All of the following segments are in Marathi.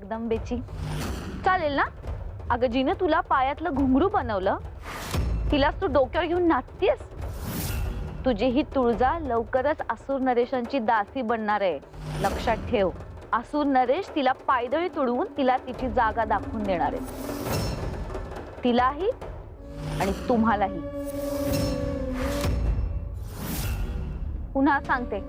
जगदंबेची? चालेल ना? अगं जिने तुला पायातलं घुंगरू बनवलं तिलाच तू डोक्यावर घेऊन नाचतेस? तुझी ही तुळजा लवकरच असुर नरेशांची दासी बनणार आहे, लक्षात ठेव. असुर नरेश तिला पायदळी तुडवून तिला तिची जागा दाखवून देणार आहे, तिलाही आणि तुम्हालाही. पुन्हा सांगते,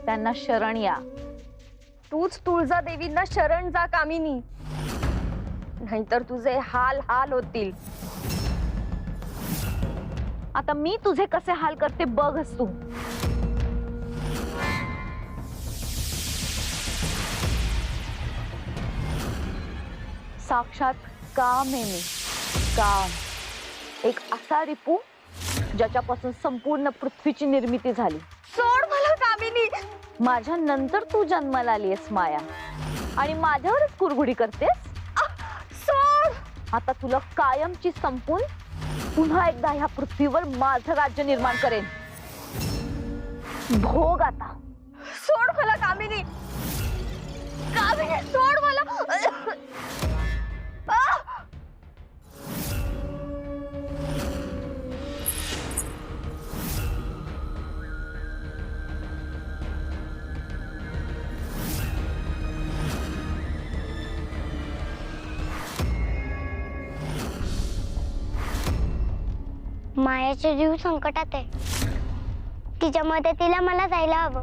त्यांना शरण या. तूच तुळजा देवींना शरण जा कामिनी, नाहीतर तुझे हाल हाल होतील. आता मी तुझे कसे हाल करते बघच तू. साक्षात काम आहे मी, काम. एक असा रिपू ज्याच्यापासून संपूर्ण पृथ्वीची निर्मिती झाली. सोड मला कामिनी. माझ्या नंतर तू जन्माला आलीयस माया आणि माझ्यावरच कुरघुडी करतेस. सोड. आता तुला कायमची संपून पुन्हा एकदा ह्या पृथ्वीवर माझं राज्य निर्माण करेन. भोग आता. सोड मला कामिनी. कामिनी सोड मला. मायाचा जीव संकटात आहे, तिच्या मदतीला मला जायला हवं.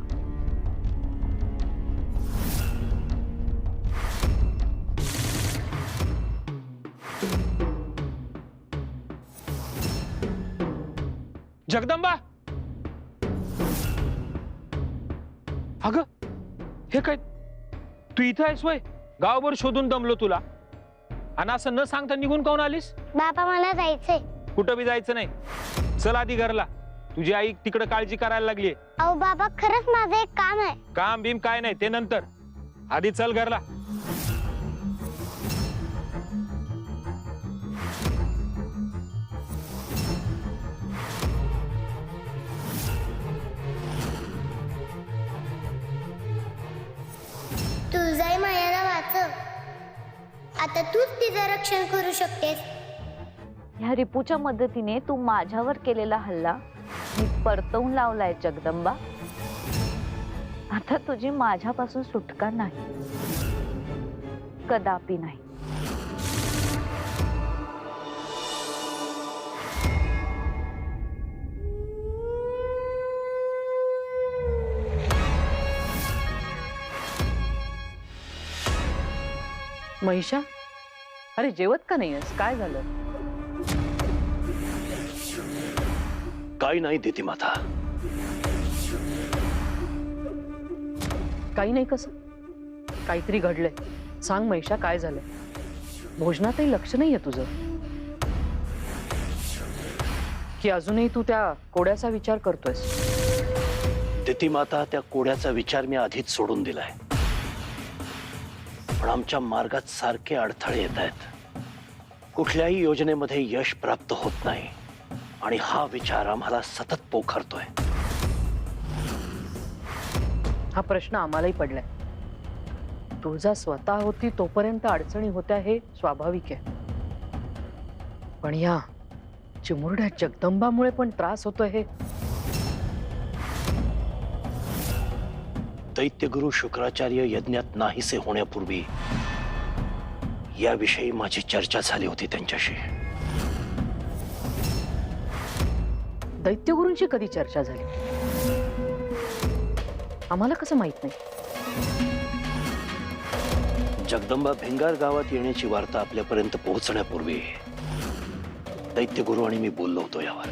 जगदंबा, अगं हे काय, तू इथं आहेस वय? गावभर शोधून दमलो तुला, आणि असं न सांगता निघून काऊन आलीस? बाबा मला जायचंय. कुठं बी जायचं नाही, चल आधी घरला. तुझी आई तिकडे काळजी करायला लागली. अहो बाबा, खरंच माझं एक काम आहे. काम बीम काय नाही ते नंतर, आधी चल घरला. तुळजाई मायाला वाचव, आता तूच तिचं रक्षण करू शकतेस. ह्या रिपूच्या मदतीने तू माझ्यावर केलेला हल्ला मी परतवून लावलाय जगदंबा. आता तुझी माझ्यापासून सुटका नाही, कदापि नाही. महिषा, अरे जेवत का नाहीयेस? काय झालं? काही नाही देती माता. काही नाही कसं? काहीतरी घडलंय, सांग महिषा, काय झालंय? भोजनातही लक्ष नाहीये तुझं, की अजूनही तू त्या कोड्याचा विचार करतोयस? देती माता, त्या कोड्याचा विचार मी आधीच सोडून दिलाय, पण आमच्या मार्गात सारखे अडथळे येत आहेत. कुठल्याही योजनेमध्ये यश प्राप्त होत नाही आणि हा विचार आम्हाला सतत पोखरतोय. हा प्रश्न आम्हालाही पडलाय. तुळजा स्वतः होती तोपर्यंत अडचणी होत्या, हे स्वाभाविक आहे, पण या चिमुरड्या जगदंबामुळे पण त्रास होतोय. हे दैत्यगुरु शुक्राचार्य यज्ञात नाहीसे होण्यापूर्वी याविषयी माझी चर्चा झाली होती त्यांच्याशी. दैत्यगुरूंची कधी चर्चा झाली? आम्हाला कसं माहित नाही? जगदंबा भिंगार गावात येण्याची वार्ता आपल्यापर्यंत पोहोचण्यापूर्वी दैत्यगुरु आणि मी बोललो होतो यावर.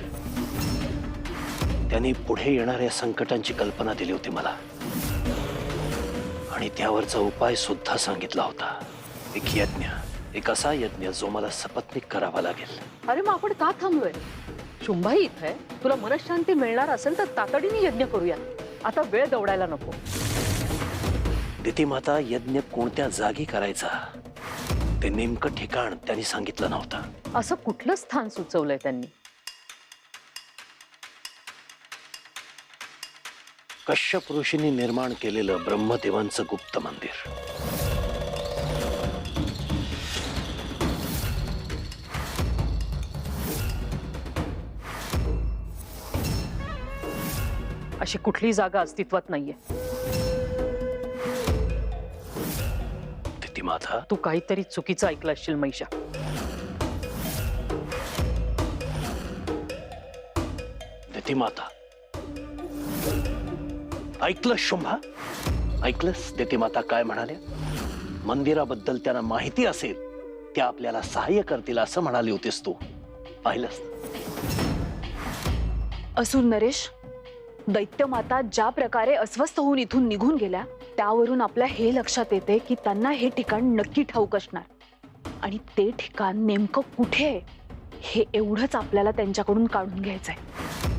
त्यांनी पुढे येणाऱ्या संकटांची कल्पना दिली होती मला, आणि त्यावरचा उपाय सुद्धा सांगितला होता. एक यज्ञ, एक असा यज्ञ जो मला सपत्नीक करावा लागेल. अरे मग आपण का थांबलोय? शुंभाई इथं आहे, तुला मनशांती मिळणार असेल तर तातडीने यज्ञ करूया. आता वेळ दौडायला नको. दिती माता, यज्ञ कोणत्या जागी करायचा ते नेमकं ठिकाण त्यांनी सांगितलं नव्हतं. असं कुठलं स्थान सुचवलंय त्यांनी? कश्यप ऋषींनी निर्माण केलेलं ब्रह्मदेवांचं गुप्त मंदिर. अशी कुठली जागा अस्तित्वात नाहीये. ती माता, तू काहीतरी चुकीचं ऐकलं असशील मैशा. ती माता, ऐकलं शुंभा? ऐकलंस देती माता काय म्हणाल्या? मंदिराबद्दल त्यांना माहिती असेल, त्या आपल्याला सहाय्य करतील असं म्हणाली होतीस तू. पाहिलंस? असुर नरेश, दैत्यमाता ज्या प्रकारे अस्वस्थ होऊन इथून निघून गेल्या त्यावरून आपल्या हे लक्षात येते की त्यांना हे ठिकाण नक्की ठाऊक असणार आणि ते ठिकाण नेमकं कुठे आहे हे एवढंच आपल्याला त्यांच्याकडून काढून घ्यायचंय.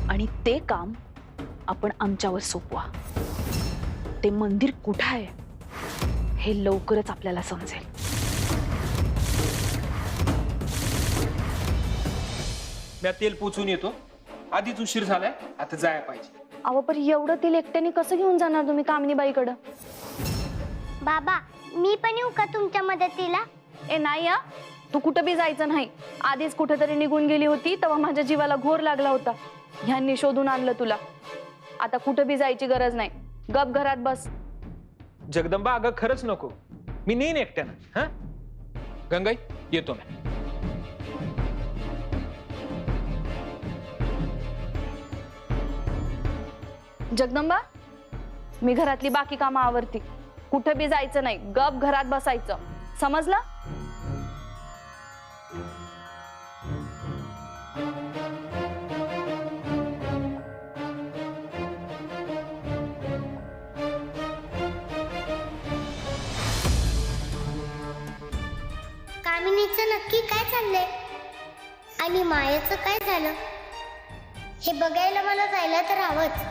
आणि ते काम आपण आमच्यावर सोपवा. ते मंदिर कुठं आहे हे लवकरच आपल्याला समजेल. मी तेल पोचून येतो. आधीच उशीर झालाय, आता जायला पाहिजे. अहो पण एवढं तेल एकट्याने कसं घेऊन जाणार तुम्ही कामिनीबाईकडं? बाबा मी पण येऊ का तुमच्या मदतीला? ए नाही हा, तू कुठं बी जायचं नाही. आधीच कुठेतरी निघून गेली होती तेव्हा माझ्या जीवाला घोर लागला होता. ह्यांनी शोधून आणलं तुला. आता कुठं बी जायची गरज नाही. गप घरात बस. जगदंबा, अगं खरंच नको. मी नेईन एकट्यानं. हा गंगाई, येतो मी. जगदंबा, मी घरातली बाकी कामं आवरती. कुठं बी जायचं नाही. गप घरात बसायचं. समजलं? कामिनीचं नक्की काय चाललंय आणि मायाचं काय झालं हे बघायला मला जायला तर हवंच.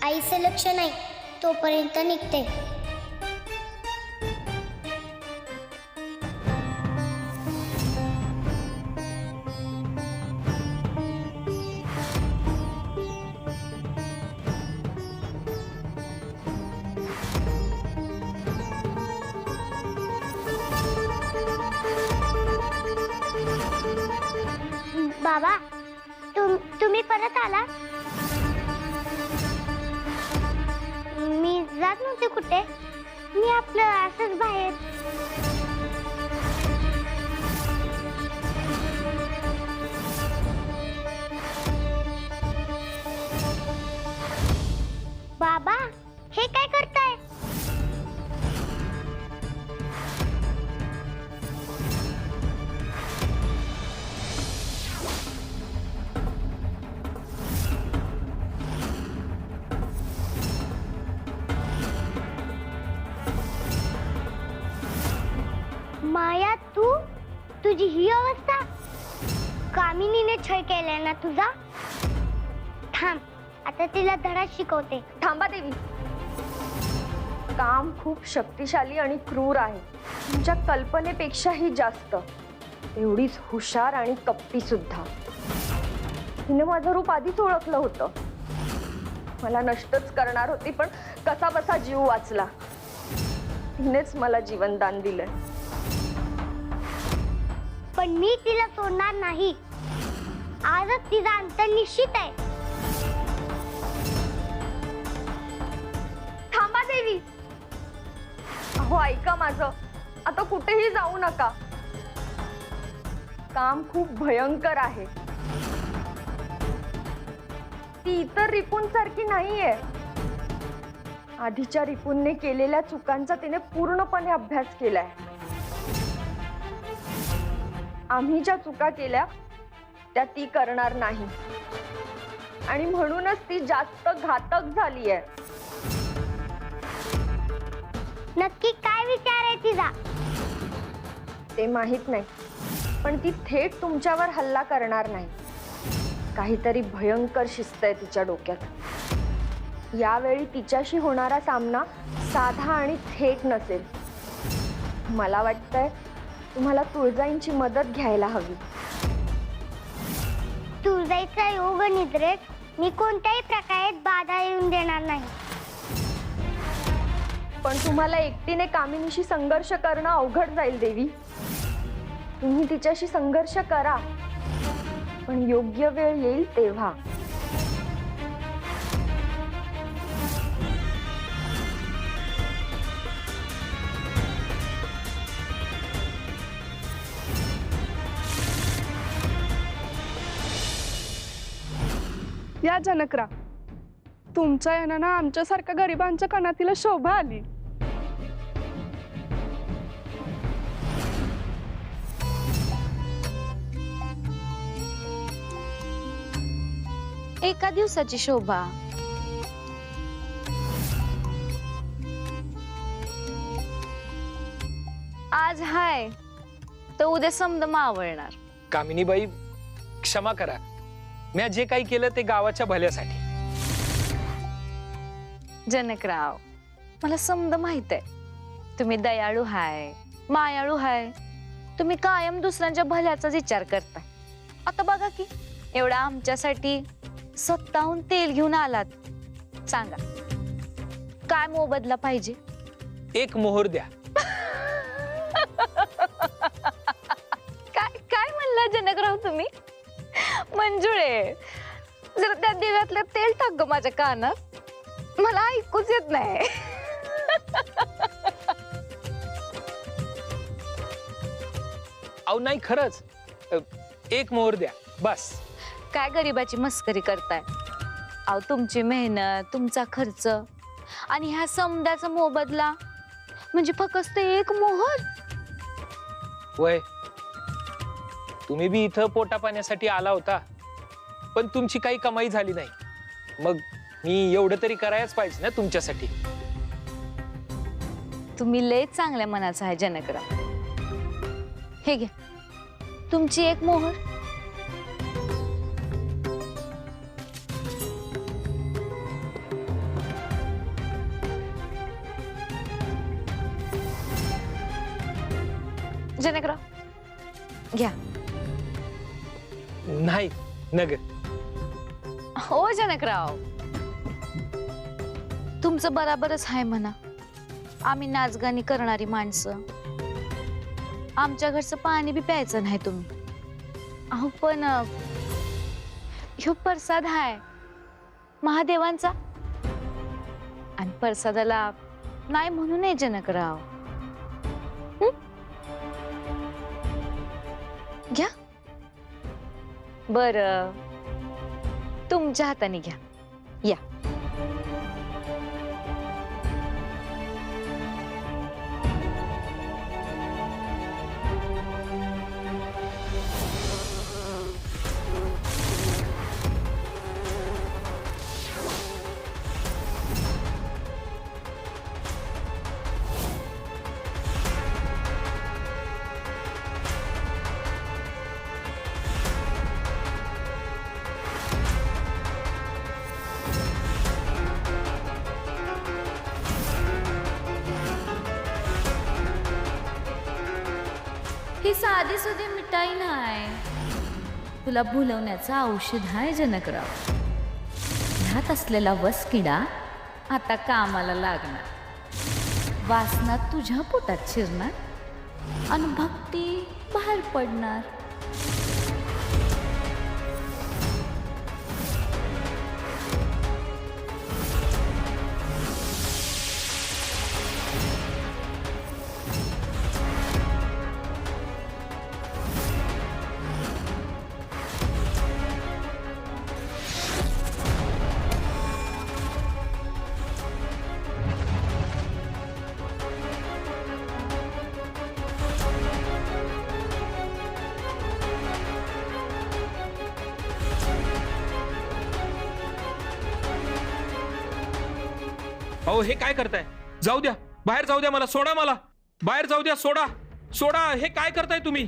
आईचं लक्ष नाही तोपर्यंत निघते. बाबा तुम्ही परत आला? मी जात नव्हते कुठे. मी आपलं असंच बाहेर. बाबा हे काय करताय? माया तुझी ही अवस्था? कामिनीने छळ केलाय ना तुझा? थांब आता तिला धडा शिकवते. थांबा देवी. काम खूप शक्तिशाली आणि क्रूर आहे. तुमच्या कल्पनेपेक्षाही जास्त. एवढीच हुशार आणि कप्पी सुद्धा. हिने माझं रूप आधीच ओळखलं होतं. मला नष्टच करणार होती पण कसा बसा जीव वाचला. हिनेच मला जीवनदान दिलंय. पण मी तिला सोडणार नाही. आजच तिचा अंत निश्चित आहे. थांबा देवी. अहो ऐका माझं. आता कुठेही जाऊ नका. काम खूप भयंकर आहे. ती इतर रिपुन सारखी नाहीये. आधीच्या रिपुनने केलेल्या चुकांचा तिने पूर्णपणे अभ्यास केलाय. आम्ही ज्या चुका केल्या त्या ती करणार नाही आणि म्हणूनच ती जास्त घातक झाली आहे. नक्की काय विचार आहे तिचा? ते माहित नाही पण ती थेट तुमच्यावर हल्ला करणार नाही. काहीतरी भयंकर शिस्त आहे तिच्या डोक्यात. यावेळी तिच्याशी होणारा सामना साधा आणि थेट नसेल. मला वाटतंय तुम्हाला तुळजाईंची मदत घ्यायला हवी. तुळजाईचा योग निद्रेत मी कोणत्याही प्रकारे बाधा येऊन देणार नाही. पण तुम्हाला एकटीने कामिनीशी संघर्ष करणं अवघड जाईल देवी. तुम्ही तिच्याशी संघर्ष करा पण योग्य वेळ येईल तेव्हा. या जनकराव, तुमच्या यानं ना आमच्यासारख्या गरिबांच्या कानातीला शोभा आली. एका दिवसाची शोभा. आज हाय तर उद्या समद मावळणार. कामिनीबाई, क्षमा करा. मी जे काही केलं ते गावाच्या भल्यासाठी. जनकराव, मला समद माहित आहे तुम्ही दयाळू हाय, मायाळू हाय. तुम्ही कायम दुसऱ्यांच्या भल्याचाच विचार करताय. आता बघा की एवढा आमच्यासाठी स्वतःहून तेल घेऊन आलात. सांगा काय मोबदला पाहिजे? एक मोहर द्या. काय काय म्हणला जनकराव तुम्ही? मंजुळे, जरा त्या दिव्यातलं तेल टाक ग माझ्या कानात, मला ऐकूच येत नाही. अहो नाही, खरंच एक मोहर द्या बस. काय गरीबाची मस्करी करताय? अहो तुमची मेहनत, तुमचा खर्च आणि ह्या समद्याचा मोबदला म्हणजे फक्त एक मोहर. वय, तुम्ही बी इथं पोटा पाण्यासाठी आला होता, पण तुमची काही कमाई झाली नाही. मग मी एवढं तरी करायच पाहिजे ना तुमच्यासाठी. तुम्ही लय चांगल्या मनाचा आहे जनकराव. हे घ्या तुमची एक मोहर. जनकराव घ्या. नाही नग. हो जनकराव, तुमचं बराबरच आहे म्हणा. आम्ही नाचगाणी करणारी माणसं. आमच्या घरचं पाणी बी प्यायचं नाही तुम्ही. अहो पण ह्यो प्रसाद हाय महादेवांचा, आणि प्रसादाला नाही म्हणू नये जनकराव. घ्या. बर, तुमच्या हाताने घ्या. या. ही साधी सुधी मिठाई नाही, तुला भुलवण्याचं औषध आहे जनकराव. ह्यात असलेला वसकिडा आता कामाला लागणार. वासना तुझ्या पोटात शिरणार आणि भक्ती बाहेर पडणार. अहो हे काय करताय? जाऊ द्या, बाहेर जाऊ द्या मला. सोडा मला, बाहेर जाऊ द्या. सोडा सोडा. हे काय करताय तुम्ही?